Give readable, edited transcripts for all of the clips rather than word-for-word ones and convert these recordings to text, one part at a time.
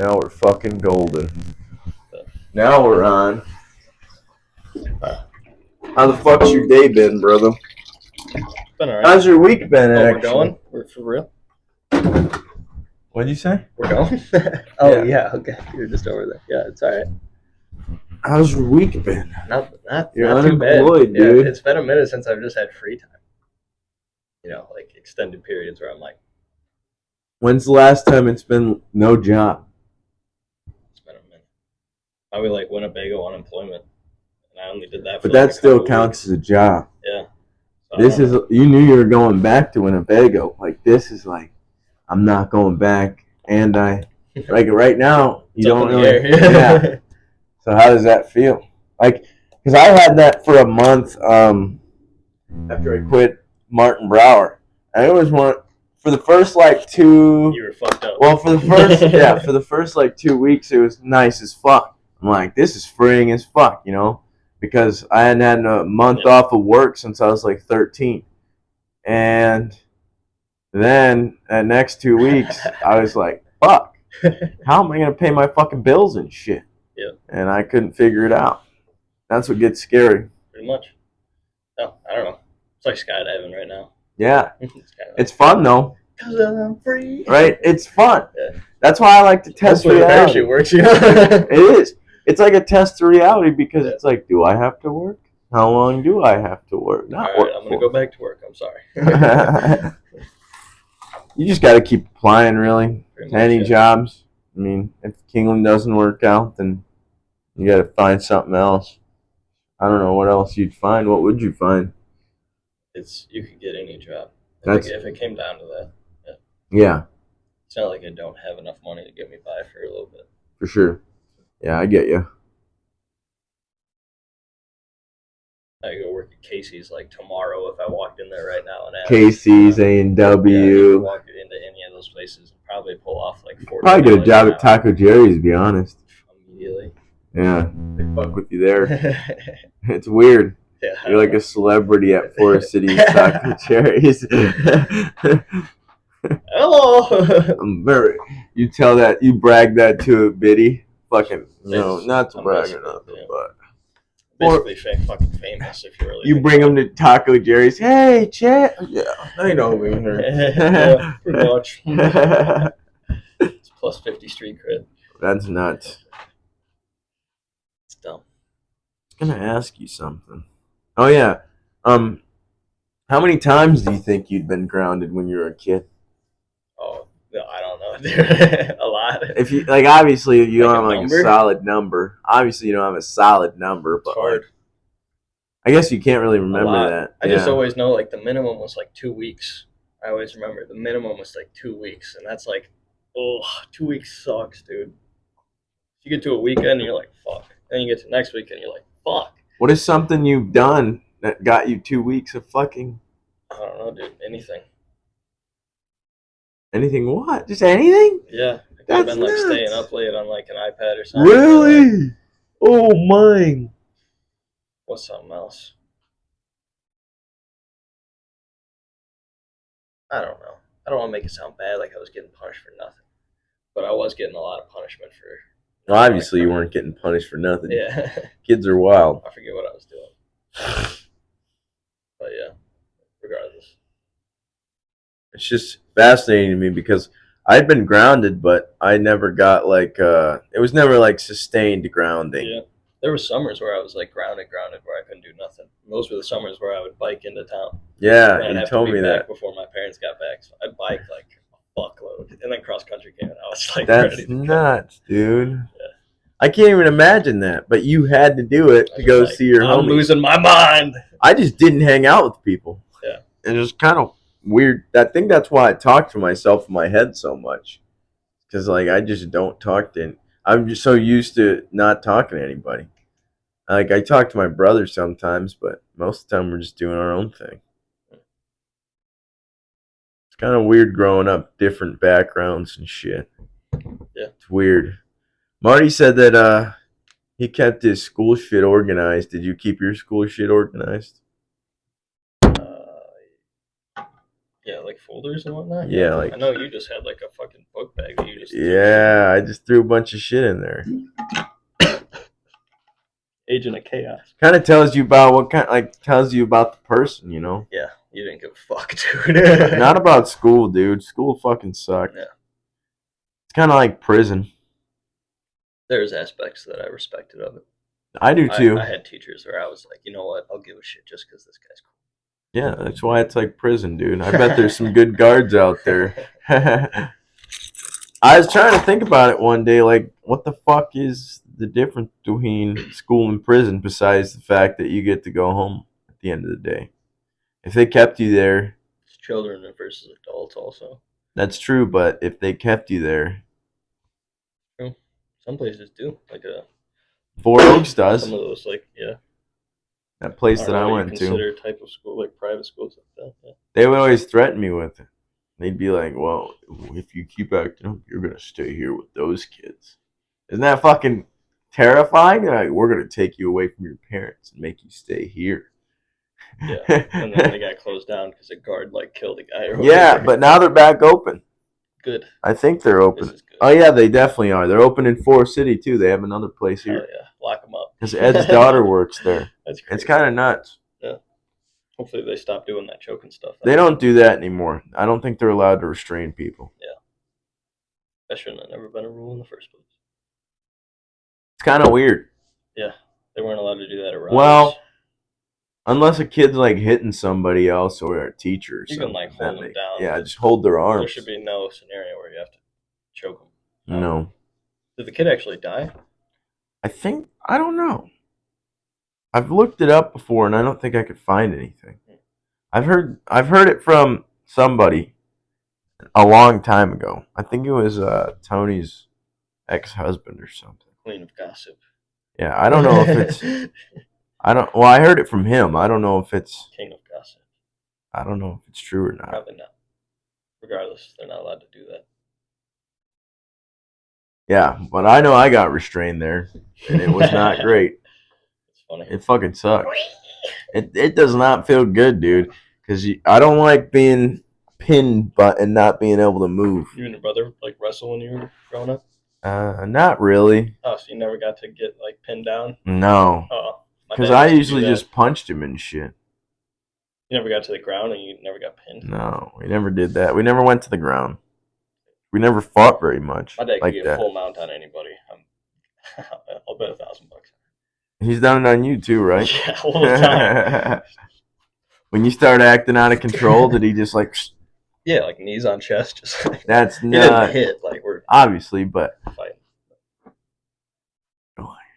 Now we're fucking golden. Now we're on. How the fuck's your day been, brother? Been alright. How's your week been, Oh, we're actually? going? We're for real? What'd you say? We're going? Oh, Yeah. yeah. Okay. You're just over there. Yeah, it's alright. How's your week been? Not You're too bad. unemployed, Yeah, dude. it's been a minute since I've just had free time. You know, like extended periods where I'm like, When's the last time it's been no job? it's been a minute. Probably like Winnebago unemployment. And I only did that for But like that a still couple counts weeks. as a job. Yeah. So This is, you knew you were going back to Winnebago. Like, this is like, I'm not going back. And like right now, you don't really. Yeah. So how does that feel? Like, because I had that for a month after I quit Martin Brower. And it was one for the first like two. You were fucked up. Well, for the first like 2 weeks, it was nice as fuck. I'm like, this is freeing as fuck, you know, because I hadn't had a month off of work since I was like 13, and then that next 2 weeks, I was like, fuck, how am I gonna pay my fucking bills and shit? Yeah. And I couldn't figure it out. That's what gets scary. Pretty much. No, I don't know. It's like skydiving right now. Yeah, It's kind of it's fun though, because I'm free. right? It's fun. Yeah. That's why I like to test Hopefully the reality. parachute works, you know? It is. It's like a test of reality because it's like, do I have to work? How long do I have to work? Not All work. right, I'm going to go back to work. I'm sorry. You just got to keep applying, really, Pretty to much, any yeah. jobs. I mean, if Kingland doesn't work out, then you got to find something else. I don't know what else you'd find. What would you find? You could get any job. That's If it came down to that. yeah, It's not like I don't have enough money to get me by for a little bit. for sure. Yeah, I get you. I could go work at Casey's like tomorrow if I walked in there right now and asked. Casey's, Yeah, you A&W. could walk into any of those places and probably pull off like 40. Probably get a job at Taco Jerry's, to be honest. Immediately. Yeah, they fuck with you there. It's weird. Yeah. You're like a celebrity at Forest City's Taco Cherries. Hello. I'm very. You tell that, you brag that to a biddy. Fucking, no, Yes, not to I'm brag or basically, nothing, yeah. but. Basically fucking famous if you really You think bring about them to Taco Jerry's. Hey, Chet. Yeah, I know, Wiener. it. Yeah, pretty much. It's plus 50 street cred. That's nuts. It's dumb. I was gonna ask you something. Oh yeah. How many times do you think you'd been grounded when you were a kid? Oh, no, I don't know, dude. A lot. If you like, obviously you Like don't a have like number? a solid number. Obviously you don't have a solid number, It's but hard. like, I guess you can't really A remember lot. that. I just always know like the minimum was like 2 weeks. I always remember the minimum was like 2 weeks, and that's like, oh, 2 weeks sucks, dude. You get to a weekend and you're like, fuck. Then you get to next weekend and you're like, fuck. What is something you've done that got you 2 weeks of fucking I don't know, dude. Anything. anything? What? Just anything? Yeah. I could have That's been like nuts. staying up late on like an iPad or something. Really? Oh my! What's something else? I don't know. I don't want to make it sound bad like I was getting punished for nothing. But I was getting a lot of punishment for. Well, obviously you weren't getting punished for nothing. Yeah. Kids are wild. I forget what I was doing. But yeah, regardless. It's just fascinating to me because I'd been grounded, but I never got like it was never like sustained grounding. Yeah. There were summers where I was like grounded, where I couldn't do nothing. Those were the summers where I would bike into town. Yeah, And I'd you have to told be me back that. before my parents got back. So I'd bike like a fuckload. And then cross country came and I was like That's ready to go. nuts, dude. Yeah. I can't even imagine that, but you had to do it I to was go like, see your I'm homies. losing my mind. I just didn't hang out with people. Yeah. And it was kind of weird. I think that's why I talk to myself in my head so much. Because, like, I just don't talk to... I'm just so used to not talking to anybody. Like, I talk to my brother sometimes, but most of the time we're just doing our own thing. It's kind of weird growing up, different backgrounds and shit. Yeah. It's weird. Marty said that he kept his school shit organized. Did you keep your school shit organized? Yeah, Yeah, like folders and whatnot. Yeah, like I know you just had like a fucking book bag that you just yeah, I just threw a bunch of shit in there. Agent of Chaos. Kind of tells you about what kind, like tells you about the person, you know. Yeah, you didn't give a fuck, dude. Not about school, dude. School fucking sucked. Yeah. It's kind of like prison. There's aspects that I respected of it. I do too. I had teachers where I was like, you know what, I'll give a shit just because this guy's cool. Yeah, that's why it's like prison, dude. I bet there's some good guards out there. I was trying to think about it one day, like, what the fuck is the difference between school and prison besides the fact that you get to go home at the end of the day? If they kept you there, It's children versus adults, also. that's true, but if they kept you there, True. Some places do, like Four Oaks does. Some of those, like That place that I went to. Consider type of school, like private schools like that. Yeah. They would always threaten me with it. They'd be like, "Well, if you keep acting up, you're gonna stay here with those kids." Isn't that fucking terrifying? They're like, we're gonna take you away from your parents and make you stay here. Yeah, and then they got closed down because a guard like killed a guy. Or yeah, but now they're back open. Good. I think they're open. Oh yeah, they definitely are. They're open in Forest City too. They have another place here. Oh yeah, lock them up. Because Ed's daughter works there. That's crazy. It's kind of nuts. Yeah. Hopefully they stop doing that choking stuff. They don't do that anymore. I don't think they're allowed to restrain people. Yeah. That shouldn't have never been a rule in the first place. It's kind of weird. Yeah, they weren't allowed to do that around. Well, unless a kid's like hitting somebody else or a teacher or something. You can like hold them down. Yeah, just hold their arms. There should be no scenario where you have to choke them. No. Did the kid actually die? I don't know. I've looked it up before and I don't think I could find anything. I've heard it from somebody a long time ago. I think it was Tony's ex-husband or something. Queen of gossip. Yeah, I don't know if it's I heard it from him. I don't know if it's King of gossip. I don't know if it's true or not. Probably not. Regardless, they're not allowed to do that. Yeah, but I know I got restrained there, and it was not great. It's funny. It fucking sucks. It does not feel good, dude. Because I don't like being pinned, and not being able to move. You and your brother like wrestle when you were growing up? Not really. Oh, so you never got to get like pinned down? No. Oh, because I usually just punched him and shit. You never got to the ground and you never got pinned? No, we never did that. We never went to the ground. We never fought very much. My dad like could get a full mount on anybody. I'll bet $1,000. He's done it on you too, right? Yeah, all the time. When you start acting out of control, did he just like? Yeah, like knees on chest, just like that's not he didn't hit. Like we're obviously, but fighting.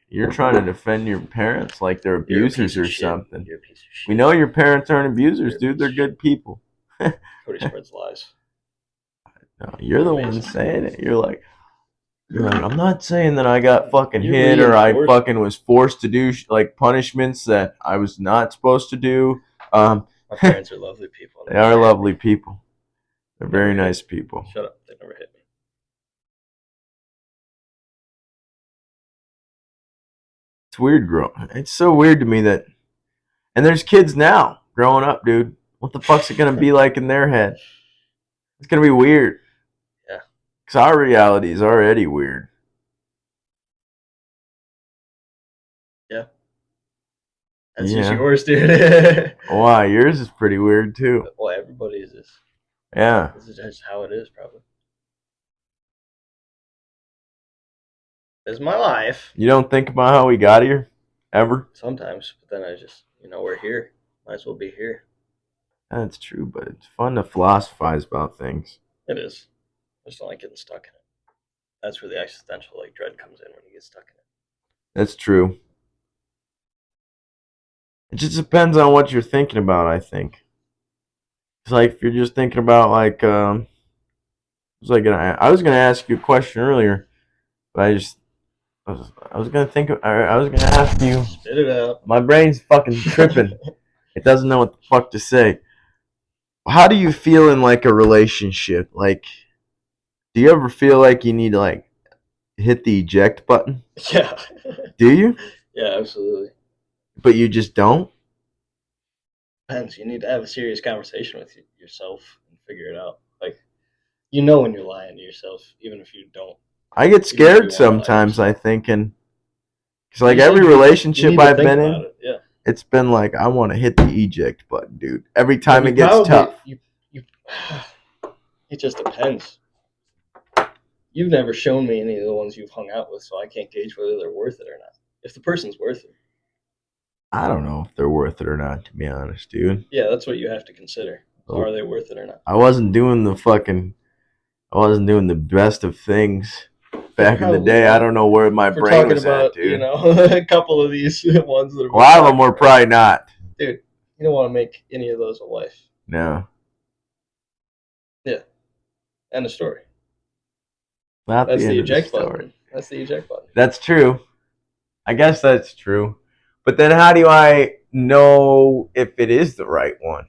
You're trying to defend your parents like they're abusers or something. You're a piece of shit. We know your parents aren't abusers, dude. They're good people. Cody spreads lies. No, you're the one saying it. You're like, I'm not saying that I got fucking hit or I fucking was forced to do like punishments that I was not supposed to do. My parents are lovely people. They are lovely people. They're very nice people. Shut up. They never hit me. It's weird growing. It's so weird to me that, and there's kids now growing up, dude. What the fuck's it gonna be like in their head? It's gonna be weird. Yeah. Because our reality is already weird. Yeah. That's just yours, dude. Why? Yours is pretty weird too. Well, everybody's is. Yeah. This is just how it is, probably. This is my life. You don't think about how we got here? Ever? Sometimes, but then I just, we're here. Might as well be here. That's true, but it's fun to philosophize about things. It is. I just don't like getting stuck in it. That's where the existential dread comes in, when you get stuck in it. That's true. It just depends on what you're thinking about, I think. It's like if you're just thinking about like I was gonna ask you a question earlier, but I was gonna ask you. Spit it out. My brain's fucking tripping. It doesn't know what the fuck to say. How do you feel in like a relationship? Like, do you ever feel like you need to like hit the eject button? Yeah. Do you? Yeah, absolutely. But you just don't? Depends. You need to have a serious conversation with yourself and figure it out. Like, you know when you're lying to yourself, even if you don't. I get scared sometimes, I think, and because like You said every you relationship need to I've think been about in, it. Yeah. it's been like I want to hit the eject button, dude. Every time But it gets tough. It just depends. You've never shown me any of the ones you've hung out with, so I can't gauge whether they're worth it or not. If the person's worth it, I don't know if they're worth it or not, to be honest, dude. yeah, that's what you have to consider. So are they worth it or not? I wasn't doing the best of things back in the Probably day. not. I don't know where my If we're brain talking was about, at, dude. a couple of these ones that A lot of them were probably not. Dude, you don't want to make any of those a wife. No. Yeah. End of story. Not That's the the end of the eject story. button. That's the eject button. That's true. I guess that's true. But then how do I know if it is the right one?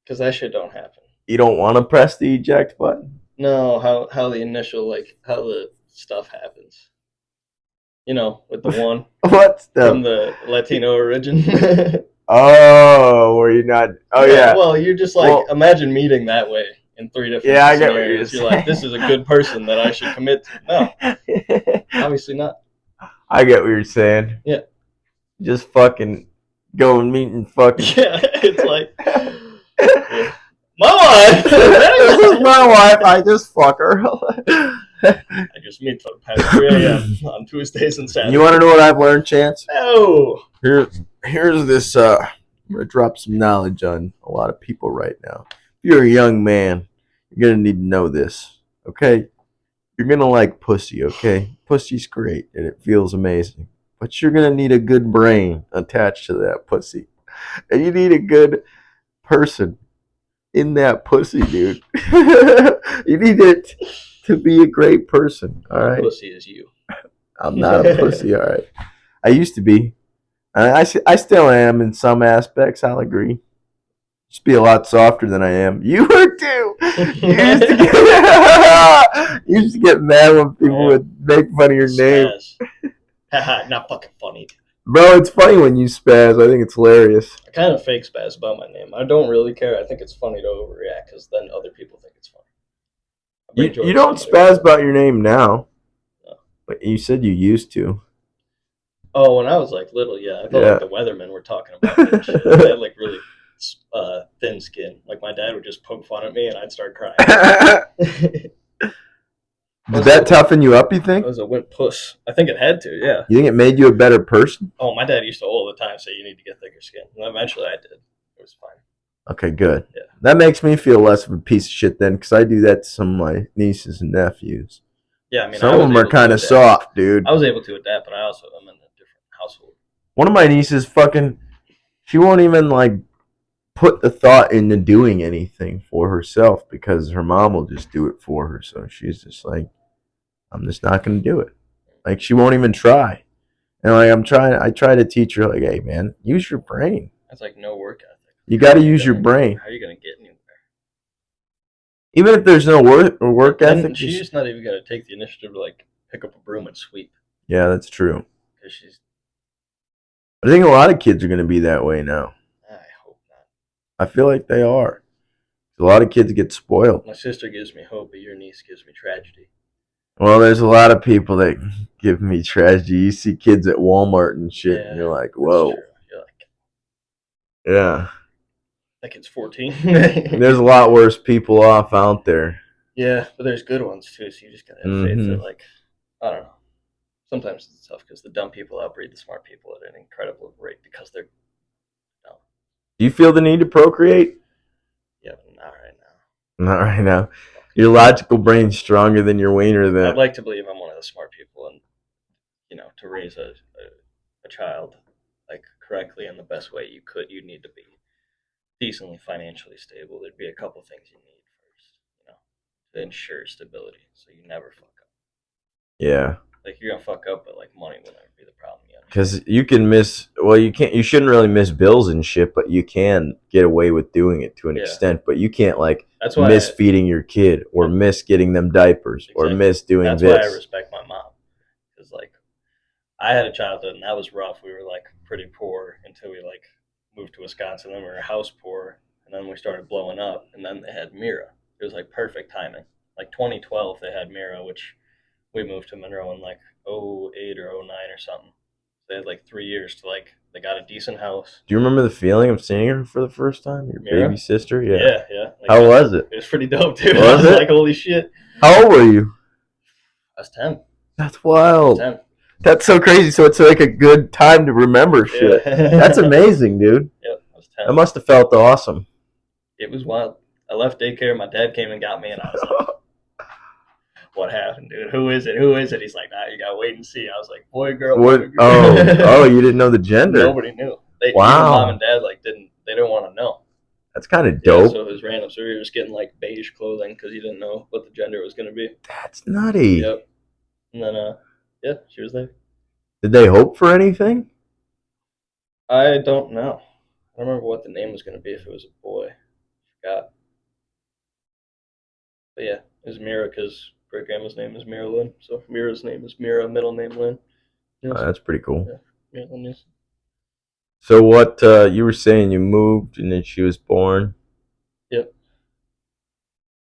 Because that shit don't happen. You don't want to press the eject button? No, how the initial, like, how the stuff happens. You know, with the one. What stuff? From the Latino origin. Oh, were you not? Oh, yeah. Well, you're just like, imagine meeting that way in 3 different I get scenarios. what You're like, this is a good person that I should commit to. No, obviously not. I get what you're saying. Yeah. Just fucking go and meet and fucking. Yeah, it's like, my wife. This is my wife. I just fuck her. I just meet for past 3 a.m. on Tuesdays and Saturdays. You want to know what I've learned, Chance? No. Here's this. I'm gonna drop some knowledge on a lot of people right now. If you're a young man, you're gonna need to know this. Okay, you're gonna like pussy. Okay, pussy's great and it feels amazing, but you're gonna need a good brain attached to that pussy, and you need a good person in that pussy, dude. You need it to be a great person. All right. Pussy is you. I'm not a pussy. All right. I used to be. I still am in some aspects. I'll agree. Just be a lot softer than I am. You were too. You used to get mad when people would make fun of your name. Not fucking funny. Bro, it's funny when you spaz. I think it's hilarious. I kind of fake spaz about my name. I don't really care. I think it's funny to overreact because then other people think it's funny. You don't spaz about your name now. No. But you said you used to. Oh, when I was like little, yeah. I felt like the weathermen were talking about me and shit. I had like really thin skin. Like my dad would just poke fun at me and I'd start crying. Did that toughen you up, you think? I was a wimp puss. I think it had to, yeah. You think it made you a better person? Oh, my dad used to all the time say you need to get thicker skin. And eventually I did. It was fine. Okay, good. Yeah. That makes me feel less of a piece of shit then, because I do that to some of my nieces and nephews. Yeah, I mean, some of them are kind of soft, dude. I was able to adapt, but I also am in a different household. One of my nieces she won't even like put the thought into doing anything for herself because her mom will just do it for her. So she's just like, I'm just not going to do it. Like, she won't even try. And like, I try to teach her, like, hey, man, use your brain. That's like no work ethic. You got to use your brain. How are you going to get anywhere? Even if there's no work ethic. She's just not even going to take the initiative to, like, pick up a broom and sweep. Yeah, that's true. Because I think a lot of kids are going to be that way now. I hope not. I feel like they are. A lot of kids get spoiled. My sister gives me hope, but your niece gives me tragedy. Well, there's a lot of people that give me tragedy. You see kids at Walmart and shit, and you're like, whoa. You're like, yeah. That kid's 14. There's a lot worse people off out there. Yeah, but there's good ones too, so you just gotta have faith that, like, I don't know. Sometimes it's tough because the dumb people outbreed the smart people at an incredible rate because they're dumb. Do you feel the need to procreate? Yeah, but not right now. Not right now. Your logical brain's stronger than your wiener. Then I'd like to believe I'm one of the smart people, and to raise a child like correctly in the best way you need to be decently financially stable. There'd be a couple things you need first, to ensure stability, so you never fuck up. Yeah. Like, you're gonna fuck up, but like money will never be the problem. Because you can miss. Well, you can't. You shouldn't really miss bills and shit, but you can get away with doing it to an extent. But you can't miss feeding your kid or miss getting them diapers or miss doing this. That's why I respect my mom, because like I had a childhood and that was rough. We were like pretty poor until we like moved to Wisconsin. Then we were house poor, and then we started blowing up, and then they had Mira. It was like perfect timing. Like 2012, they had Mira, which we moved to Monroe in like '08 or '09 or something. They had like 3 years to like they got a decent house. Do you remember the feeling of seeing her for the first time? Your Mira? baby sister? Yeah. Yeah. Like, How was it? It was pretty dope, too. Was I was it? like, holy shit. How old were you? I was 10. That's wild. 10. That's so crazy. So it's like a good time to remember shit. Yeah. That's amazing, dude. Yep, I was 10. That must have felt awesome. It was wild. I left daycare. My dad came and got me, and I was like, what happened, dude? Who is it? Who is it? He's like, nah, you gotta wait and see. I was like, boy, girl, What? boy, girl. Oh, you didn't know the gender. Nobody knew. Even Wow. mom and dad didn't want to know. That's kind of Yeah, dope. so it was random. So we were just getting like beige clothing because you didn't know what the gender was gonna be. That's nutty. Yep. And then yeah, she was there. Did they hope for anything? I don't know. I don't remember what the name was gonna be if it was a boy. Forgot. But yeah, it was Mira because great grandma's name is Mira Lynn. So Mira's name is Mira, middle name Lynn. Yes. That's pretty cool. Yeah, Mira Lynn, yes. So what you were saying? You moved and then she was born. Yep.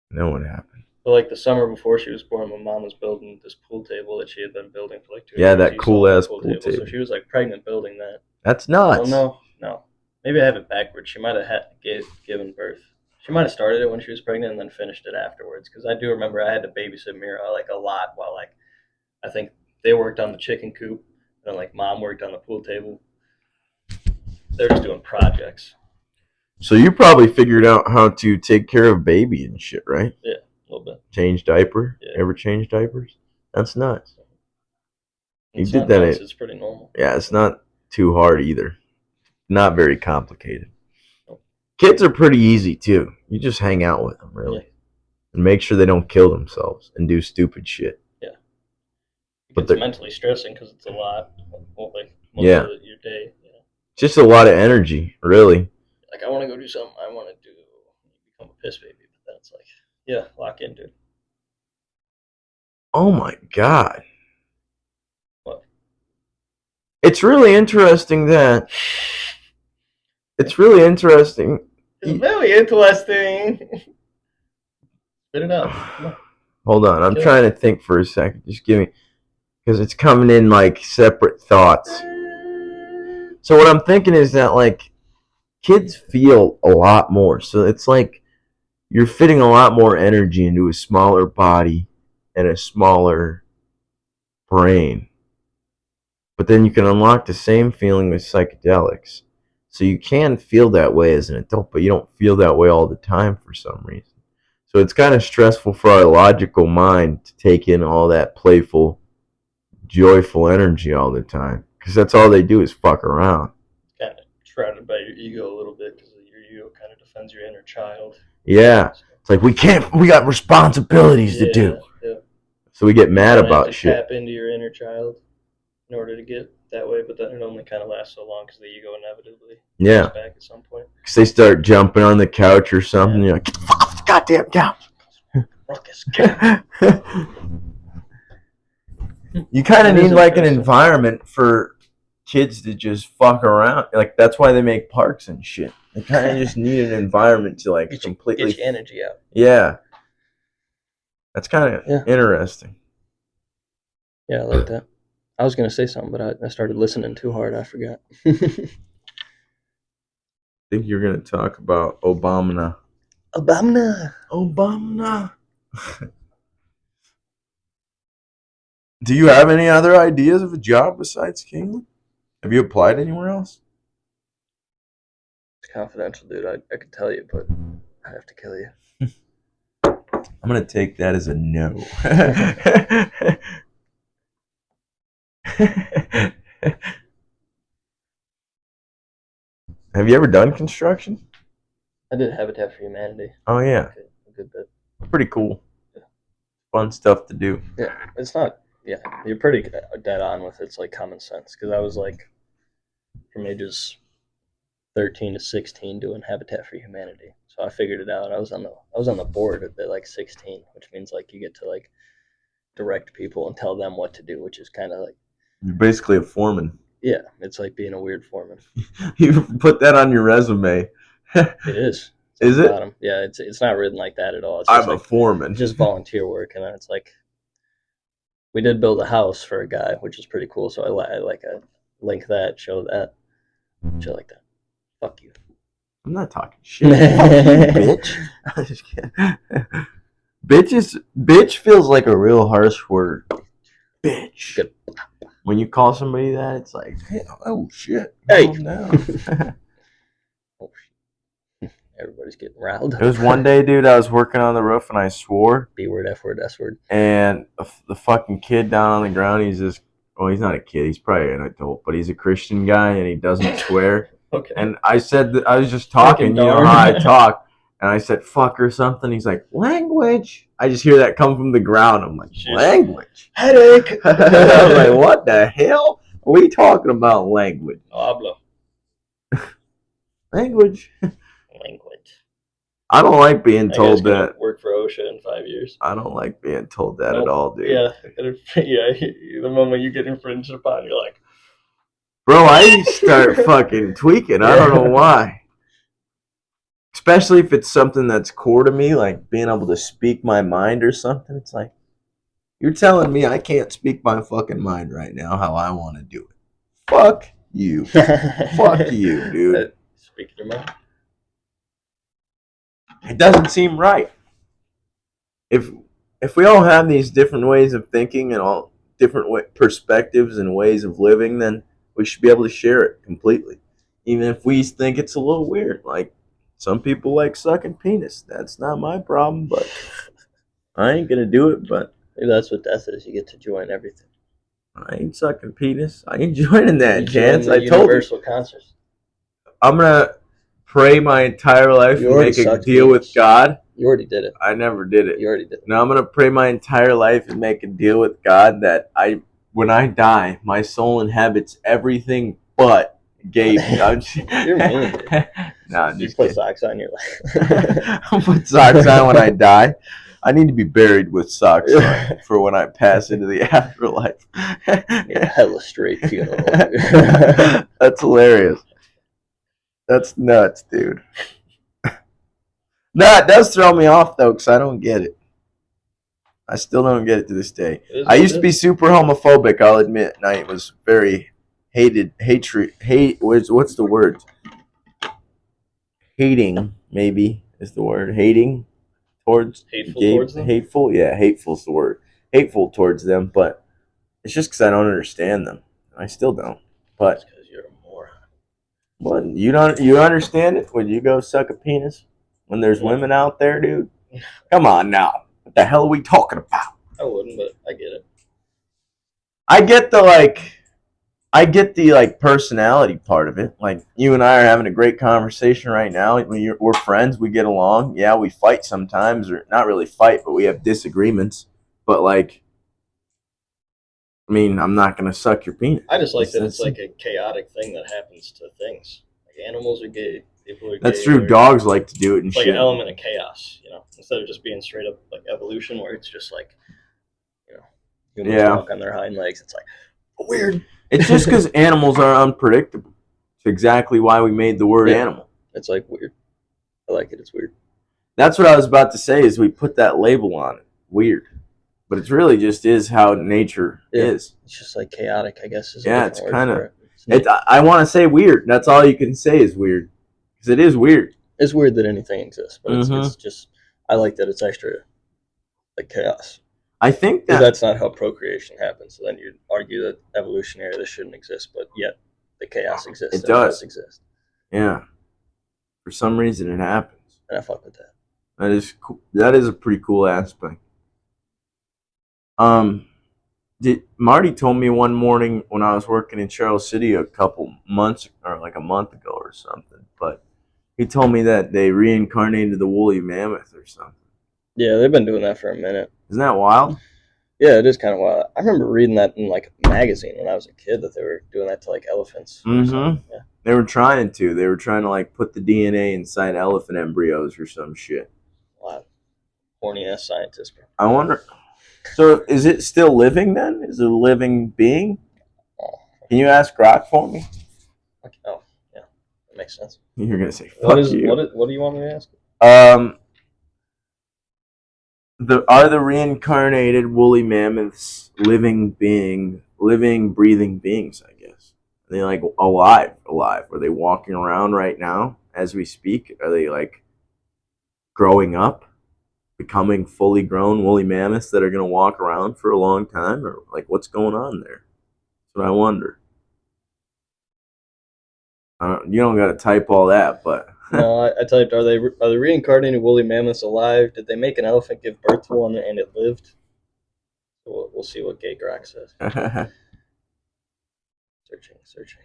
And then what happened? But like the summer before she was born, my mom was building this pool table that she had been building for like 2 years. Yeah, that cool ass pool table. So she was like pregnant building that. That's nuts. Well, no. Maybe I have it backwards. She might have given birth. She might have started it when she was pregnant and then finished it afterwards. Because I do remember I had to babysit Mira like a lot while like I think they worked on the chicken coop and like mom worked on the pool table. They're just doing projects. So you probably figured out how to take care of baby and shit, right? Yeah, a little bit. Change diaper? Yeah. Ever change diapers? That's nuts. It's You did that. It's pretty normal. Yeah, it's not too hard either. Not very complicated. Kids are pretty easy too. You just hang out with them, really. Yeah. And make sure they don't kill themselves and do stupid shit. Yeah. It's mentally stressing because it's a lot. Like most yeah. of your day. You know? Just a lot of energy, really. Like, I want to go do something. I want to become a piss baby. But that's like, yeah, lock in, dude. Oh my God. What? It's really interesting that. It's really interesting. It's very interesting. Spit it out. Hold on. I'm trying to think for a second. Just give me. Because it's coming in like separate thoughts. So what I'm thinking is that like kids feel a lot more. So it's like you're fitting a lot more energy into a smaller body and a smaller brain. But then you can unlock the same feeling with psychedelics. So you can feel that way as an adult, but you don't feel that way all the time for some reason. So it's kind of stressful for our logical mind to take in all that playful, joyful energy all the time. Because that's all they do is fuck around. Kind of shrouded by your ego a little bit because your ego kind of defends your inner child. Yeah. It's like we got responsibilities to do. Yeah. So we get mad about shit. Tap into your inner child in order to get that way, but then it only kind of lasts so long because the ego inevitably comes back at some point. Because they start jumping on the couch or something. You're like, get the fuck off the goddamn couch. Ruckus. You kind of need like an environment for kids to just fuck around. Like that's why they make parks and shit. They kind of just need an environment to like completely get your energy out. Yeah, that's kind of interesting. Yeah, I like that. I was gonna say something, but I started listening too hard. I forgot. I think you're gonna talk about Obama. Do you have any other ideas of a job besides Kingland? Have you applied anywhere else? It's confidential, dude. I could tell you, but I'd have to kill you. I'm going to take that as a no. Have you ever done construction? I did Habitat for Humanity. Oh, yeah. A good bit. Pretty cool. Yeah. Fun stuff to do. Yeah, it's not... Yeah, you're pretty dead on with it. It's like common sense. Because I was like, from ages 13 to 16 doing Habitat for Humanity. So I figured it out. I was on the board at like 16, which means like you get to like direct people and tell them what to do, which is kind of like... You're basically a foreman. Yeah, it's like being a weird foreman. You put that on your resume. It is. Is it? Bottom. Yeah, it's not written like that at all. It's I'm just a like foreman. just volunteer work, and then it's like we did build a house for a guy, which is pretty cool. So I link that, show that, shit like that. Fuck you. I'm not talking shit. Fuck you, bitch. I'm just kidding. Bitch feels like a real harsh word. Bitch. Good. When you call somebody that, it's like, hey, oh shit. Hey. Calm down. Oh, everybody's getting riled. There was one day, dude, I was working on the roof and I swore. B word, F word, S word. And the fucking kid down on the ground, he's just, well, he's not a kid. He's probably an adult, but he's a Christian guy and he doesn't swear. Okay. And I said that I was just talking, you know how I talk. And I said, fuck or something. He's like, language. I just hear that come from the ground. I'm like, language? Headache. I'm like, what the hell? Are we talking about language? Hablo. Language. Language. I don't like being told that. Work for OSHA in 5 years. I don't like being told that at all, dude. Yeah. The moment you get infringed upon, you're like, bro, I start fucking tweaking. I don't know why. Especially if it's something that's core to me, like being able to speak my mind or something. It's like, you're telling me I can't speak my fucking mind right now how I want to do it. Fuck you. Fuck you, dude. Speak your mind. It doesn't seem right. If we all have these different ways of thinking and all different perspectives and ways of living, then we should be able to share it completely. Even if we think it's a little weird. Like, some people like sucking penis. That's not my problem, but I ain't going to do it, but maybe that's what death is. You get to join everything. I ain't sucking penis. I ain't joining that, Chance. I told you. Universal concerts. I'm going to pray my entire life and make a deal with God. You already did it. I never did it. You already did it. Now I'm going to pray my entire life and make a deal with God that when I die, my soul inhabits everything but gay. You're mean. No, I'm just put kidding. Socks on your life. I'll put socks on when I die. I need to be buried with socks on for when I pass into the afterlife. Hella straight funeral. That's hilarious. That's nuts, dude. No, it does throw me off though, because I don't get it. I still don't get it to this day. I used to be super homophobic, I'll admit, and I was very what's the word? Hating, maybe, is the word. Hating towards towards them? Hateful, yeah, hateful's the word. Hateful towards them, but it's just because I don't understand them. I still don't. But because you're a moron. What, you understand it when you go suck a penis? When there's women out there, dude? Come on now. What the hell are we talking about? I wouldn't, but I get it. I get the personality part of it. Like, you and I are having a great conversation right now. We're friends. We get along. Yeah, we fight sometimes, or not really fight, but we have disagreements. But like, I mean, I'm not gonna suck your penis. I just like that it's like a chaotic thing that happens to things. Like, animals are gay. People are gay. That's true. Dogs like to do it and it's shit. Like an element of chaos, you know, instead of just being straight up like evolution, where it's just like, you know, humans walk on their hind legs. It's like weird. It's just because animals are unpredictable. It's exactly why we made the word animal. It's like weird. I like it. It's weird. That's what I was about to say. Is we put that label on it, weird, but it's really just is how nature is. It's just like chaotic, I guess. It's kind of. I want to say weird. That's all you can say is weird, because it is weird. It's weird that anything exists, but it's just. I like that it's extra, like chaos. I think that's not how procreation happens. So then you'd argue that evolutionary this shouldn't exist, but yet the chaos exists. It does exist. Yeah. For some reason, it happens, and I fuck with that. That is cool. That is a pretty cool aspect. Marty told me one morning when I was working in Charles City a couple months or like a month ago or something, but he told me that they reincarnated the woolly mammoth or something. Yeah, they've been doing that for a minute. Isn't that wild? Yeah, it is kind of wild. I remember reading that in like a magazine when I was a kid that they were doing that to like elephants. Mm-hmm. Yeah. They were trying to. They were trying to like put the DNA inside elephant embryos or some shit. Wow. Horny ass scientist, bro. I wonder. So is it still living then? Is it a living being? Can you ask Grok for me? Oh, yeah. That makes sense. You're going to say, fuck you. What do you want me to ask? Um, the reincarnated woolly mammoths living breathing beings? I guess are they like alive? Are they walking around right now as we speak? Are they like growing up, becoming fully grown woolly mammoths that are gonna walk around for a long time, or like what's going on there? That's what I wonder. You don't got to type all that, but No, I typed, are the reincarnated woolly mammoths alive? Did they make an elephant give birth to one and it lived? We'll see what Gay Grack says. Searching.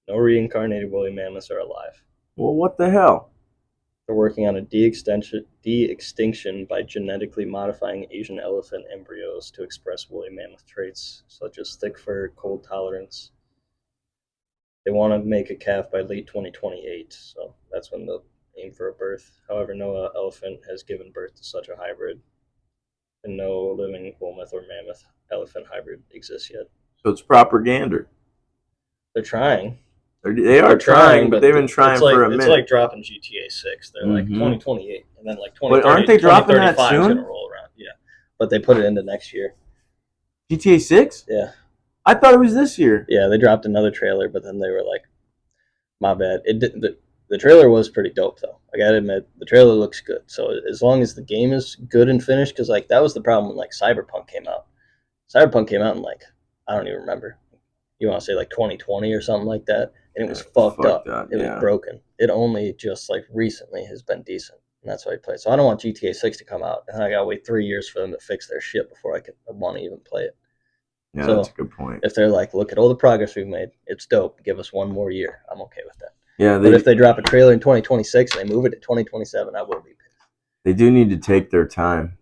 No reincarnated woolly mammoths are alive. Well, what the hell? They're working on a de-extinction by genetically modifying Asian elephant embryos to express woolly mammoth traits such as thick fur, cold tolerance. They want to make a calf by late 2028, so that's when they'll aim for a birth. However, no elephant has given birth to such a hybrid, and no living mammoth or mammoth elephant hybrid exists yet. So it's propaganda. They're trying. They're trying, but they've been trying for a minute. It's like dropping GTA 6. They're like 2028, and then like 2030. But aren't they dropping that soon? Is gonna roll around. Yeah, but they put it into next year. GTA 6? Yeah. I thought it was this year. Yeah, they dropped another trailer, but then they were like, "My bad." It didn't. The trailer was pretty dope, though. I gotta admit, the trailer looks good. So as long as the game is good and finished, because like that was the problem when like Cyberpunk came out. Cyberpunk came out in like I don't even remember. You want to say like 2020 or something like that, and it was fucked up. It was broken. It only just like recently has been decent, and that's why I played. So I don't want GTA 6 to come out, and I gotta wait 3 years for them to fix their shit before I want to even play it. Yeah, so that's a good point. If they're like, look at all the progress we've made, it's dope. Give us one more year. I'm okay with that. Yeah, but if they drop a trailer in 2026 and they move it to 2027, I will be pissed. They do need to take their time.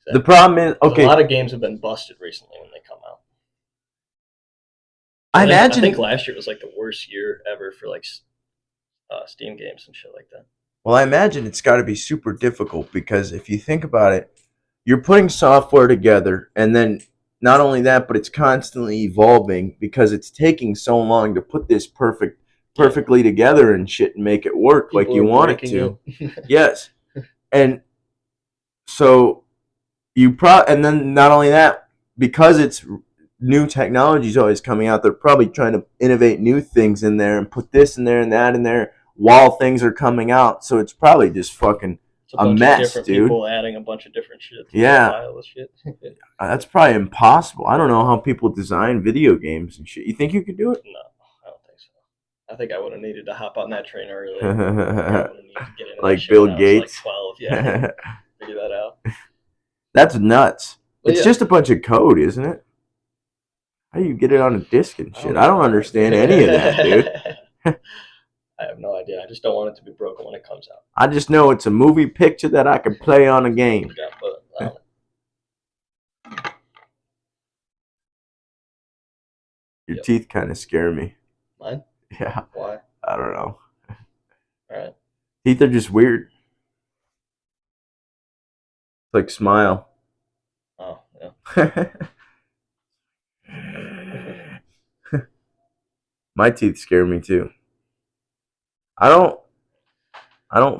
Exactly. The problem is, okay, a lot of games have been busted recently when they come out. I think last year was like the worst year ever for like Steam games and shit like that. Well, I imagine it's got to be super difficult because if you think about it, you're putting software together, and then not only that, but it's constantly evolving because it's taking so long to put this perfectly together and shit and make it work like you want it to. Yes. And so and then not only that, because it's new technology is always coming out, they're probably trying to innovate new things in there and put this in there and that in there while things are coming out. So it's probably just fucking a mess, dude. People adding a bunch of different shit. Yeah. That's probably impossible. I don't know how people design video games and shit. You think you could do it? No, I don't think so. I think I would have needed to hop on that train earlier. Like Bill Gates. Like 12, yeah. Figure that out. That's nuts. But it's just a bunch of code, isn't it? How do you get it on a disc and shit? I don't understand any of that, dude. I have no idea. I just don't want it to be broken when it comes out. I just know it's a movie picture that I can play on a game. Yeah, Your teeth kind of scare me. Mine? Yeah. Why? I don't know. All right. Teeth are just weird. It's like Smile. Oh, yeah. My teeth scare me too. I don't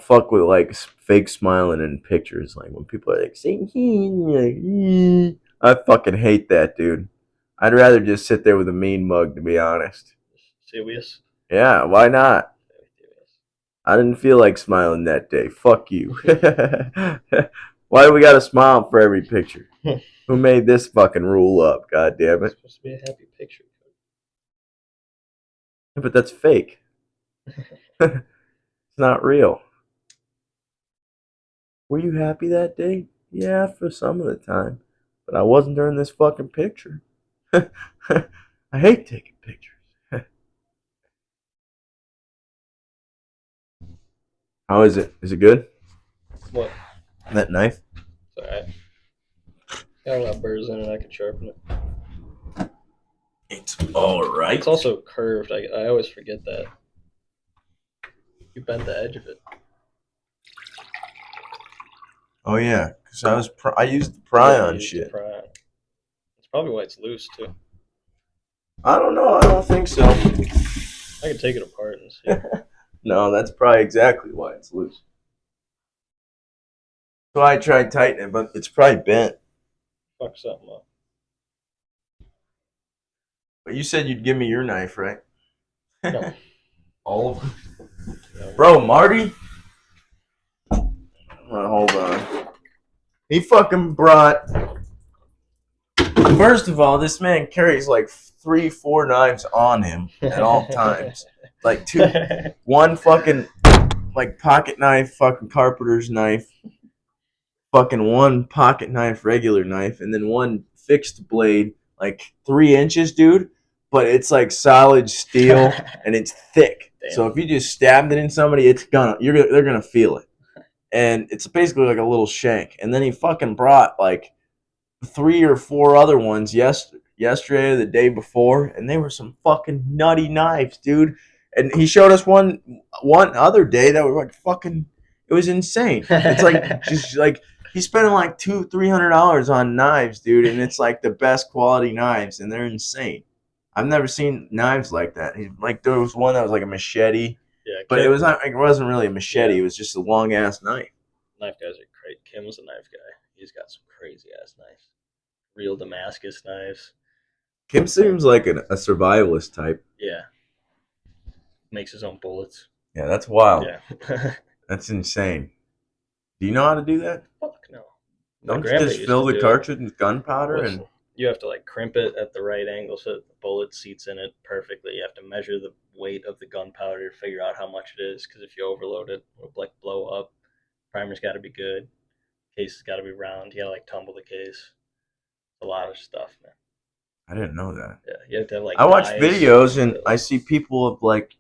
fuck with like fake smiling in pictures. Like when people are like saying, I fucking hate that, dude. I'd rather just sit there with a mean mug, to be honest. Serious? Yeah, why not? I didn't feel like smiling that day. Fuck you. Why do we gotta smile for every picture? Who made this fucking rule up? God damn it. It's supposed to be a happy picture. Yeah, but that's fake. It's not real. Were you happy that day? Yeah, for some of the time. But I wasn't during this fucking picture. I hate taking pictures. How is it? Is it good? What? That knife? It's alright. Got a lot of burrs in it. I can sharpen it. It's alright. It's also curved. I always forget that. You bent the edge of it. Oh yeah, because I used the pry on shit. It's probably why it's loose too. I don't know. I don't think so. I can take it apart and see. No, that's probably exactly why it's loose. So I tried tightening it, but it's probably bent. Fuck something up. But you said you'd give me your knife, right? No. All of them. Bro, Marty. Hold on. He fucking brought. First of all, this man carries like 3-4 knives on him at all times. Like one fucking like pocket knife, fucking carpenter's knife, fucking one pocket knife, regular knife, and then one fixed blade, like 3 inches, dude. But it's like solid steel and it's thick. Damn. So if you just stabbed it in somebody, they're gonna feel it. And it's basically like a little shank. And then he fucking brought like 3 or 4 other ones yesterday or the day before, and they were some fucking nutty knives, dude. And he showed us one other day that was like fucking. It was insane. It's like just like he's spending like $200-$300 on knives, dude, and it's like the best quality knives, and they're insane. I've never seen knives like that. Like there was one that was like a machete, but it wasn't really a machete. Yeah. It was just a long ass knife. Knife guys are great. Kim's a knife guy. He's got some crazy ass knives. Real Damascus knives. Kim seems like a survivalist type. Yeah. Makes his own bullets. Yeah, that's wild. Yeah. That's insane. Do you know how to do that? Fuck no. Don't you just fill the cartridge with gunpowder? Listen, and you have to like crimp it at the right angle so that the bullet seats in it perfectly. You have to measure the weight of the gunpowder to figure out how much it is, because if you overload it, it'll like blow up. Primer's got to be good. Case has got to be round. You got to like tumble the case. A lot of stuff, man. I didn't know that. Yeah, you have to have like. I watch videos and I see people of like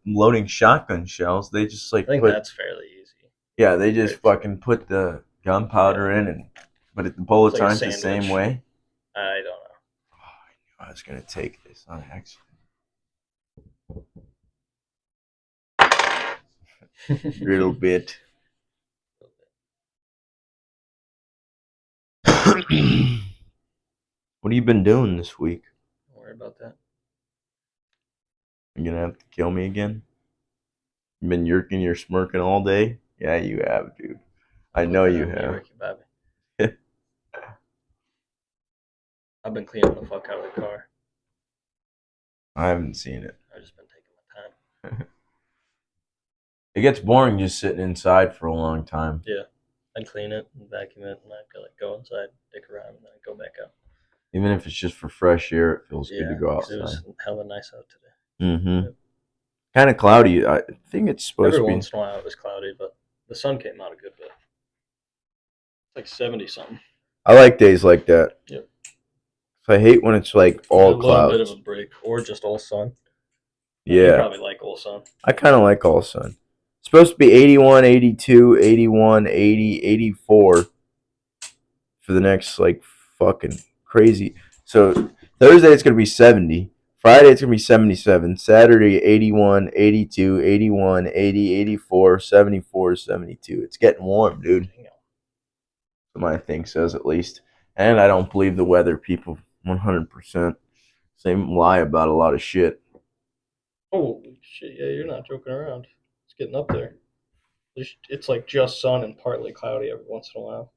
loading shotgun shells. They just like. I think that's fairly easy. Yeah, they just fucking put the gunpowder in, but the bullets aren't the same way. I don't know. Oh, I knew I was gonna take this on accident. Little bit. What have you been doing this week? Don't worry about that. You're gonna have to kill me again? You've been yerking your smirking all day? Yeah, you have, dude. I know you have. I've been cleaning the fuck out of the car. I haven't seen it. I've just been taking my time. It gets boring just sitting inside for a long time. Yeah. I'd clean it and vacuum it, and I'd like go inside, dick around, and then I'd go back out. Even if it's just for fresh air, it feels good to go outside. It was hella nice out today. Mm-hmm. Yep. Kind of cloudy. I think it's supposed to be. Every once in a while it was cloudy, but the sun came out a good bit. It's like 70-something. I like days like that. Yep. So I hate when it's like all clouds. A little bit of a break, or just all sun. Yeah. You probably like all sun. I kind of like all sun. It's supposed to be 81, 82, 81, 80, 84 for the next like fucking crazy. So Thursday it's going to be 70. Friday it's going to be 77. Saturday 81, 82, 81, 80, 84, 74, 72. It's getting warm, dude. My thing says at least. And I don't believe the weather people 100%. They lie about a lot of shit. Oh, shit. Yeah, you're not joking around. It's getting up there. It's like just sun and partly cloudy every once in a while.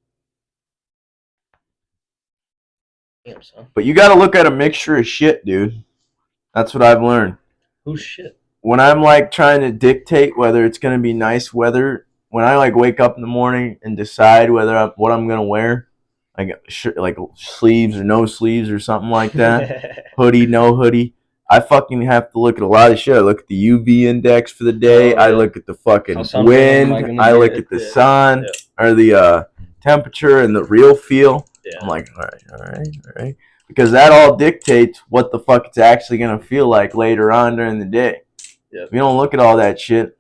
Damn, son. But you got to look at a mixture of shit, dude. That's what I've learned. Who's shit? When I'm like trying to dictate whether it's going to be nice weather, when I like wake up in the morning and decide what I'm going to wear, like sleeves or no sleeves or something like that, hoodie, no hoodie, I fucking have to look at a lot of shit. I look at the UV index for the day. I look at the fucking wind. I look at the sun or the temperature and the real feel. Yeah. I'm like, all right. Because that all dictates what the fuck it's actually going to feel like later on during the day. Yep. If you don't look at all that shit,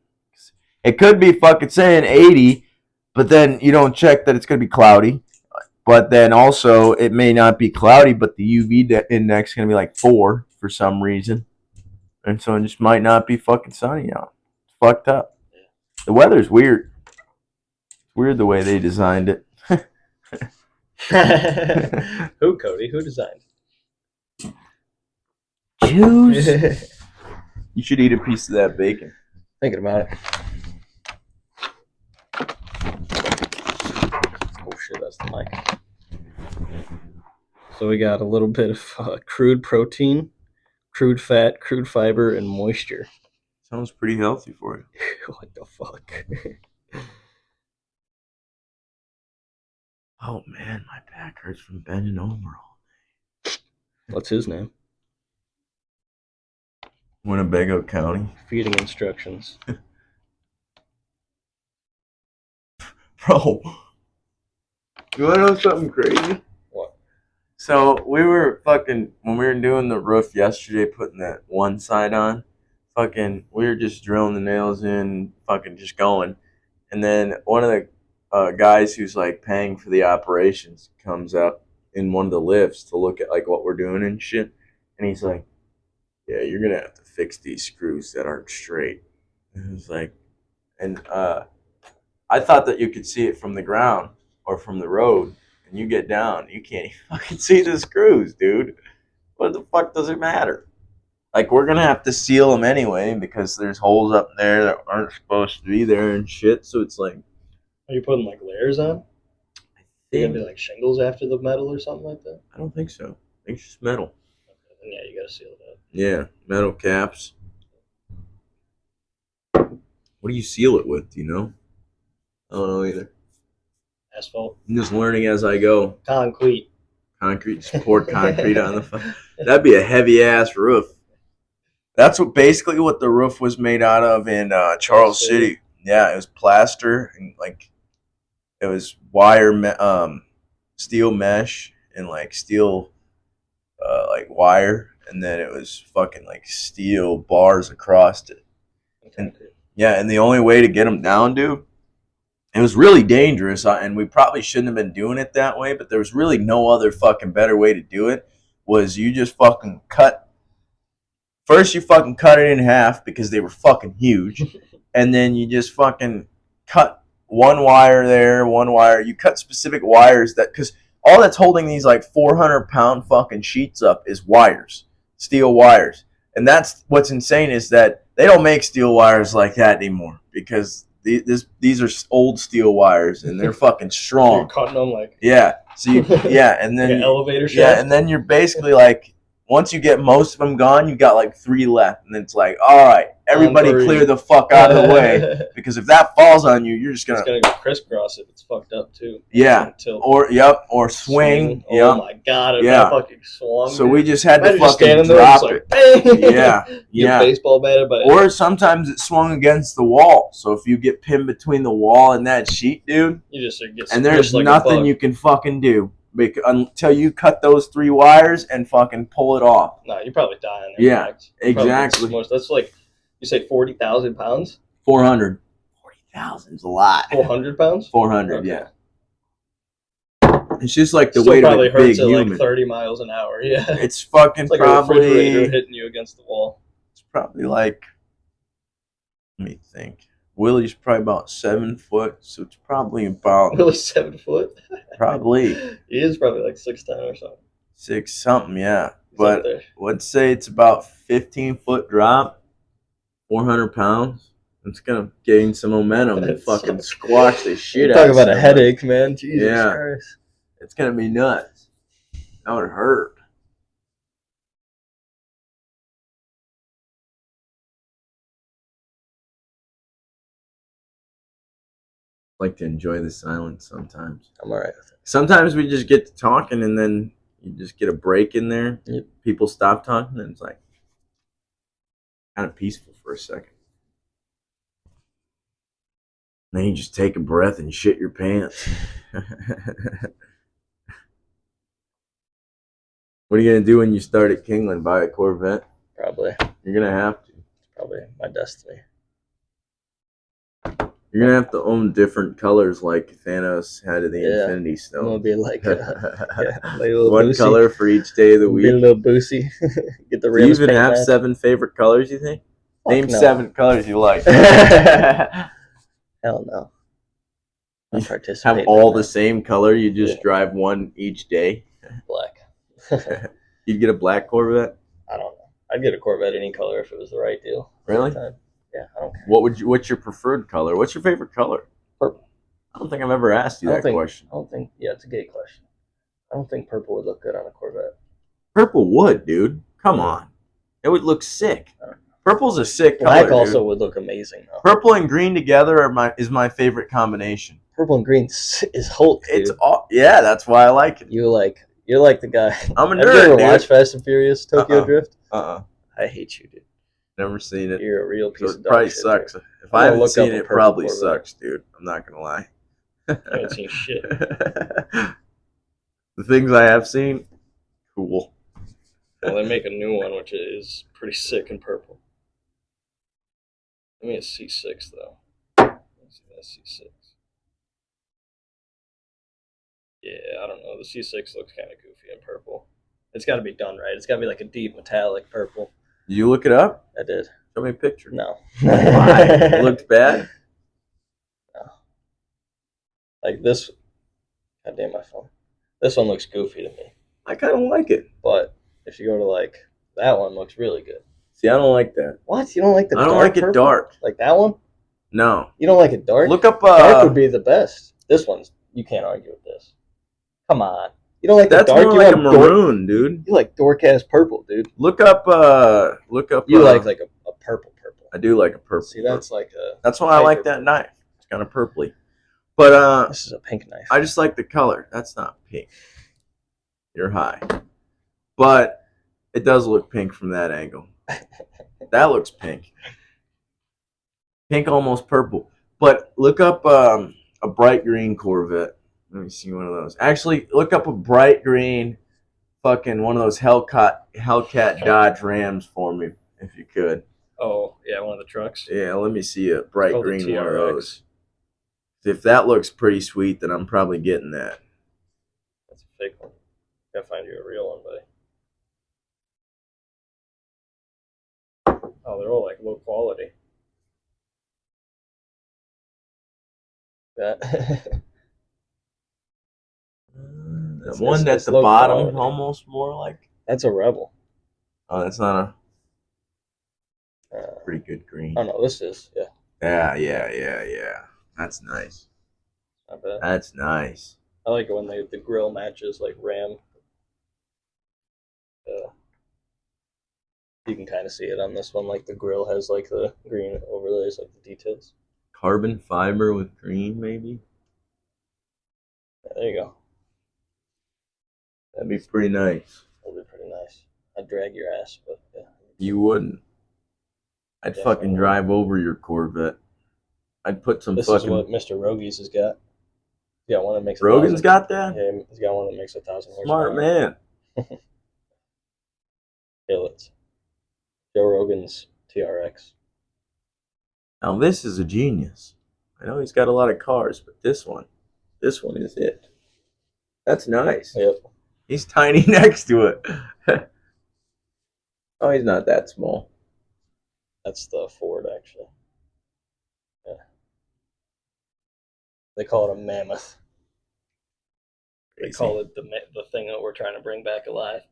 it could be fucking saying 80, but then you don't check that it's going to be cloudy. But then also, it may not be cloudy, but the UV index is going to be like 4 for some reason. And so it just might not be fucking sunny out. It's fucked up. Yeah. The weather's weird. It's weird the way they designed it. Who, Cody? Who designed? Jews. You should eat a piece of that bacon. Thinking about it. So we got a little bit of crude protein, crude fat, crude fiber, and moisture. Sounds pretty healthy for you. What the fuck? Oh man, my back hurts from bending over all day. What's his name? Winnebago County. Feeding instructions. Bro, you wanna know something crazy? What? So we were when we were doing the roof yesterday, putting that one side on, we were just drilling the nails in, just going. And then one of the guys who's like paying for the operations comes up in one of the lifts to look at like what we're doing and shit. And he's like, yeah, you're going to have to fix these screws that aren't straight. And it was like, and I thought that you could see it from the ground or from the road. And you get down, you can't even fucking see the screws, dude. What the fuck does it matter? Like, we're going to have to seal them anyway because there's holes up there that aren't supposed to be there and shit. So it's like. Are you putting like layers on? Are you going to be like shingles after the metal or something like that? I don't think so. I think it's just metal. Okay, then yeah, you got to seal that. Yeah, metal caps. What do you seal it with, do you know? I don't know either. Asphalt. I'm just learning as I go. Concrete. Just poured concrete on the front. That'd be a heavy-ass roof. That's basically what the roof was made out of in Charles City. Yeah, it was plaster and like it was steel mesh and like steel like wire, and then it was fucking like steel bars across it. And yeah, and the only way to get them down, dude, it was really dangerous, and we probably shouldn't have been doing it that way, but there was really no other fucking better way to do it. Was you just fucking first you fucking cut it in half because they were fucking huge, and then you just fucking cut one wire there, one wire. You cut specific wires because all that's holding these like 400-pound fucking sheets up is wires, steel wires. And that's what's insane is that they don't make steel wires like that anymore because these are old steel wires and they're fucking strong. So you're cutting them like. Yeah. So and then like an elevator shaft. Yeah, and then you're basically like, once you get most of them gone, you got like 3 left, and it's like, all right, everybody clear the fuck out of the way, because if that falls on you, you're just gonna. It's gonna go crisscross if it's fucked up too. Yeah. Or swing. Oh my god! If that fucking swung. So we just had to fucking drop it. Yeah. Baseball batted by. Or sometimes it swung against the wall. So if you get pinned between the wall and that sheet, dude, you just get. And there's nothing you can fucking do. Until you cut those 3 wires and fucking pull it off. No, you probably die on there. Yeah, exactly. That's like, you say 40,000 pounds? 400. 40,000 is a lot. 400 pounds? 400, okay. Yeah. It's just like the weight of a big human. Like 30 miles an hour, yeah. It's fucking like probably. a refrigerator hitting you against the wall. It's probably like, let me think. Willie's probably about 7 foot, so it's probably about. Willie's 7 foot? Probably. He is probably like 6'10" or something. 6 something, yeah. But let's say it's about 15-foot drop, 400 pounds. It's gonna gain some momentum and fucking squash the shit out of it. Talk about a headache, man. Jesus Christ. It's gonna be nuts. That would hurt. Like to enjoy the silence sometimes. I'm alright with it. Sometimes we just get to talking and then you just get a break in there. Yep. People stop talking and it's like kind of peaceful for a second. Then you just take a breath and shit your pants. What are you gonna do when you start at Kingland? Buy a Corvette? Probably. You're gonna have to. It's probably my destiny. You're gonna have to own different colors like Thanos had in the Infinity Stone. I'm gonna be like, like one Boosie. Color for each day of the week. Be a little Boosie. Get the Do you even have 7 favorite colors, you think? Name 7 colors you like. Hell no. You have all the same color, you just drive one each day? Black. You'd get a black Corvette? I don't know. I'd get a Corvette any color if it was the right deal. Really? Yeah, I don't care. What's your preferred color? What's your favorite color? Purple. I don't think I've ever asked you that question. I don't think. Yeah, it's a gay question. I don't think purple would look good on a Corvette. Purple would, dude. Come on. It would look sick. Purple's a sick color. Black also would look amazing, though. Purple and green together is my favorite combination. Purple and green is Hulk, dude. It's all, yeah, that's why I like it. You're like the guy. I'm a nerd, Have you ever dude. watched Fast and Furious Tokyo Drift? I hate you, dude. Never seen it. You're a real piece of dog probably shit, sucks. Dude. If I haven't seen it, it probably Corvette. sucks, dude. I'm not gonna lie. I haven't seen shit. The things I have seen, cool. Well, they make a new one, which is pretty sick in purple. I mean, it's C6, though. Let's see that C6. Yeah, I don't know. The C6 looks kind of goofy in purple. It's got to be done right. It's got to be like a deep metallic purple. Did you look it up? I did. Show me a picture. No. Why? It looked bad? No. Like this. God damn my phone. This one looks goofy to me. I kind of like it. But if you go to like, that one looks really good. See, I don't like that. What? You don't like the dark? I don't like it purple? dark. Like that one? No. You don't like it dark? Look up. Dark would be the best. This one's, you can't argue with this. Come on. You don't like That's the dark? more You like a like maroon, dude. You like dork ass purple, dude. Look up. You like a purple. I do like a purple. See, that's like a. That's why I like that knife. It's kind of purpley. But this is a pink knife. I just like the color. That's not pink. You're high. But it does look pink from that angle. That looks pink. Pink, almost purple. But look up a bright green Corvette. Let me see one of those. Actually, look up a bright green fucking one of those Hellcat Dodge Rams for me, if you could. Oh, yeah, one of the trucks. Yeah, let me see a bright green one of TRX. those. If that looks pretty sweet, then I'm probably getting that. That's a fake one. Gotta find you a real one, buddy. Oh, they're all like low quality. That. The one at the bottom, quality. Almost more like. That's a Rebel. Oh, that's not a pretty good green. Oh no, this is Yeah. That's nice. Not bad. That's nice. I like it when the grill matches like Ram. You can kind of see it on this one. Like the grill has like the green overlays, like the details. Carbon fiber with green, maybe. Yeah, there you go. That'd be pretty nice. That'd be pretty nice. I'd drag your ass, but yeah. You wouldn't. I'd fucking drive over your Corvette. I'd put some this fucking. This is what Mr. Rogies has got. He's got one that makes. Rogan's got that. Yeah, he's got one that makes 1,000 horsepower. Smart man. Kill it. Joe Rogan's TRX. Now this is a genius. I know he's got a lot of cars, but this one is it. That's nice. Yep. He's tiny next to it. Oh, he's not that small. That's the Ford, actually. Yeah. They call it a mammoth. Crazy. They call it the thing that we're trying to bring back alive.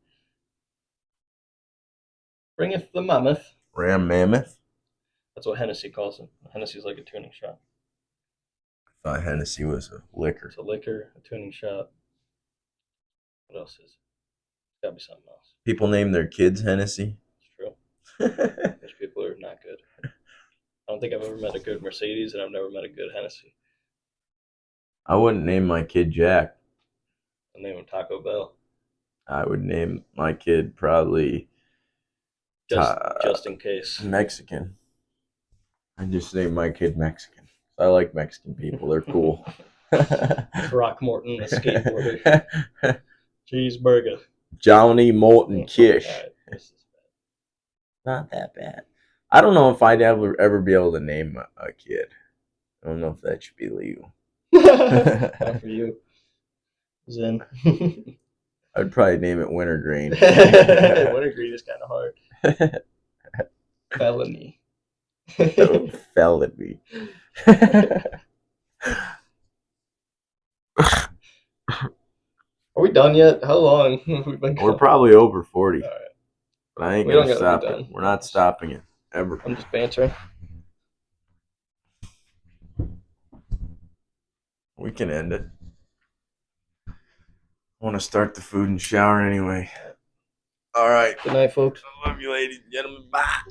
Bringeth the mammoth. Ram Mammoth? That's what Hennessy calls it. Hennessy's like a tuning shop. I thought Hennessy was a liquor. It's a liquor, a tuning shop. What else is it? It's gotta be something else. People name their kids Hennessy. It's true. There's people who are not good. I don't think I've ever met a good Mercedes, and I've never met a good Hennessy. I wouldn't name my kid Jack. I'd name him Taco Bell. I would name my kid probably... Just in case. Mexican. I just named my kid Mexican. I like Mexican people. They're cool. Throckmorton, the skateboarder. Cheeseburger. Johnny Morton Kish. Right, this is not that bad. I don't know if I'd ever be able to name a kid. I don't know if that should be legal. Not for you. Zen. I'd probably name it Wintergreen. Wintergreen is kind of hard. Felony. Felony. Are we done yet? How long have we been going? We're probably over 40. All right. But I ain't going to stop it. We're not stopping it. Ever. I'm just bantering. We can end it. want to start the food and shower anyway. All right. Good night, folks. I love you, ladies and gentlemen. Bye.